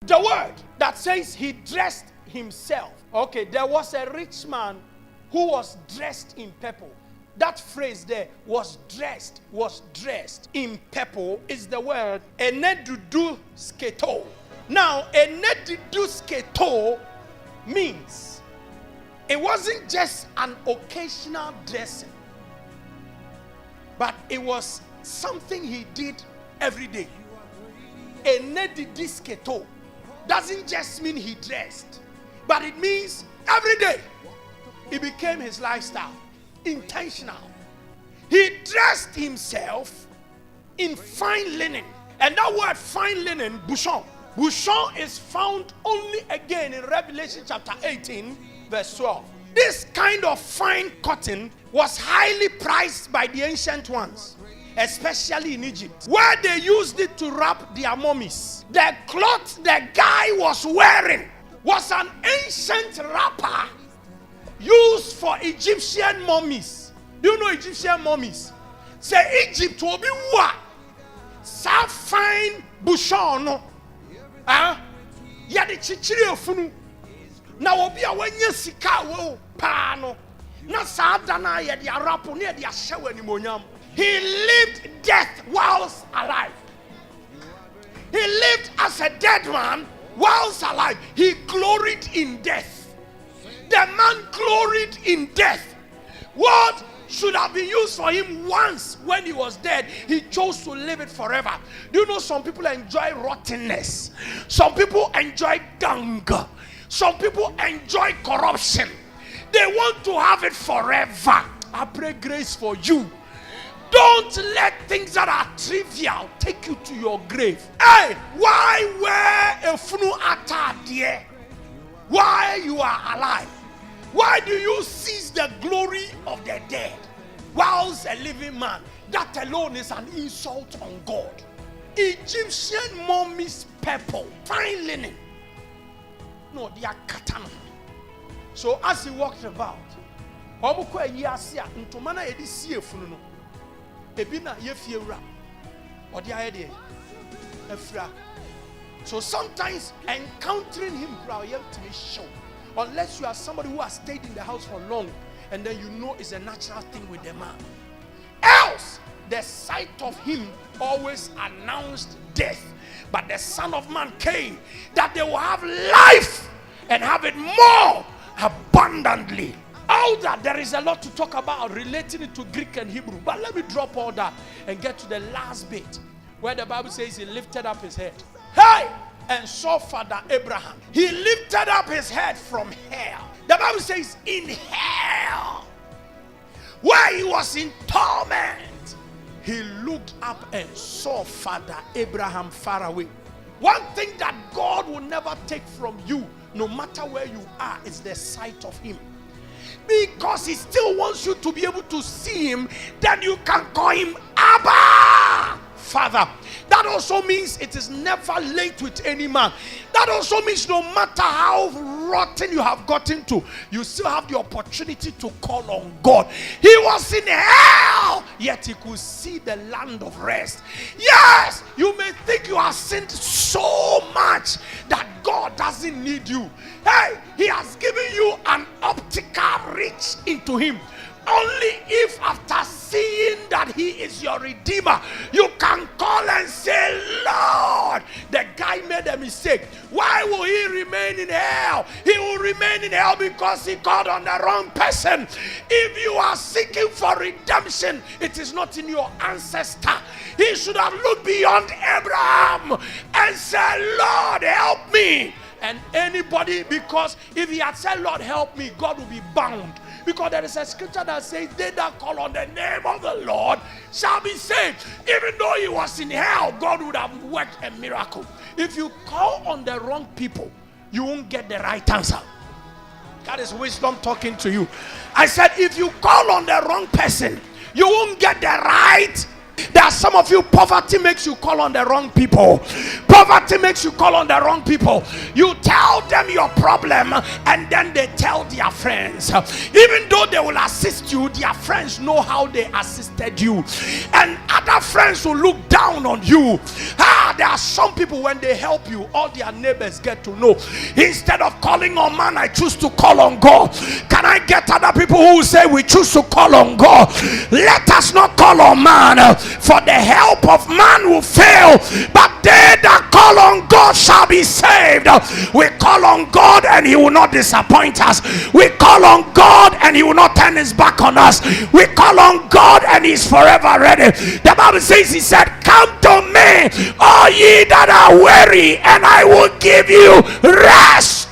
The word that says he dressed himself. Okay, there was a rich man who was dressed in purple. That phrase there, was dressed in purple, is the word enedudu sketo. Now, enedudu sketo means it wasn't just an occasional dressing, but it was something he did every day. Enedudu sketo doesn't just mean he dressed, but it means every day. It became his lifestyle. Intentional. He dressed himself in fine linen. And that word fine linen, bouchon. Bouchon is found only again in Revelation chapter 18, verse 12. This kind of fine cotton was highly prized by the ancient ones, especially in Egypt, where they used it to wrap their mummies. The cloth the guy was wearing was an ancient wrapper used for Egyptian mummies. Do you know Egyptian mummies? Say Egypt will be what? So fine bouchon. Yadi chichiri ofunu. Na obi a wanya sika wo paano. Na saadana yadi arapo ne yadi ahyewe nimonyam. He lived death whilst alive. He lived as a dead man whilst alive. He gloried in death. The man gloried in death. What should have been used for him once when he was dead, he chose to live it forever. Do you know some people enjoy rottenness? Some people enjoy dung. Some people enjoy corruption. They want to have it forever. I pray grace for you. Don't let things that are trivial take you to your grave. Hey, why wear a funu atadie? Why you are alive? Why do you seize the glory of the dead whilst a living man? That alone is an insult on God. Egyptian mummies purple, fine linen. No, they are katana. So as he walked about, so sometimes encountering him to be shown. Unless you are somebody who has stayed in the house for long, and then you know it's a natural thing with the man. Else, the sight of him always announced death. But the Son of Man came that they will have life and have it more abundantly. All that, there is a lot to talk about relating it to Greek and Hebrew. But let me drop all that and get to the last bit where the Bible says he lifted up his head. Hey! And saw Father Abraham. He lifted up his head from hell. The Bible says in hell, where he was in torment, he looked up and saw Father Abraham far away. One thing that God will never take from you, no matter where you are, is the sight of him. Because he still wants you to be able to see him, then you can call him Abba, Father. That also means it is never late with any man. That also means no matter how rotten you have gotten to, you still have the opportunity to call on God. He was in hell, yet he could see the land of rest. Yes, you may think you have sinned so much that God doesn't need you. Hey, he has given you an optical reach into him. Only if after seeing that he is your redeemer, you can call and say, Lord, the guy made a mistake. Why will he remain in hell? He will remain in hell because he called on the wrong person. If you are seeking for redemption, it is not in your ancestor. He should have looked beyond Abraham and said, Lord, help me. And anybody, because if he had said, Lord, help me, God will be bound. Because there is a scripture that says, they that call on the name of the Lord shall be saved. Even though he was in hell, God would have worked a miracle. If you call on the wrong people, you won't get the right answer. That is wisdom talking to you. I said, if you call on the wrong person, you won't get the right There are some of you, poverty makes you call on the wrong people. Poverty makes you call on the wrong people. You tell them your problem and then they tell their friends. Even though they will assist you, their friends know how they assisted you. And other friends will look down on you. There are some people, when they help you, all their neighbors get to know. Instead of calling on man, I choose to call on God. Can I get other people who say we choose to call on God? Let us not call on man, for the help of man will fail, but they that call on God shall be saved. We call on God and he will not disappoint us. We call on God and he will not turn his back on us. We call on God and he's forever ready. The Bible says, he said, come to me, all ye that are weary, and I will give you rest.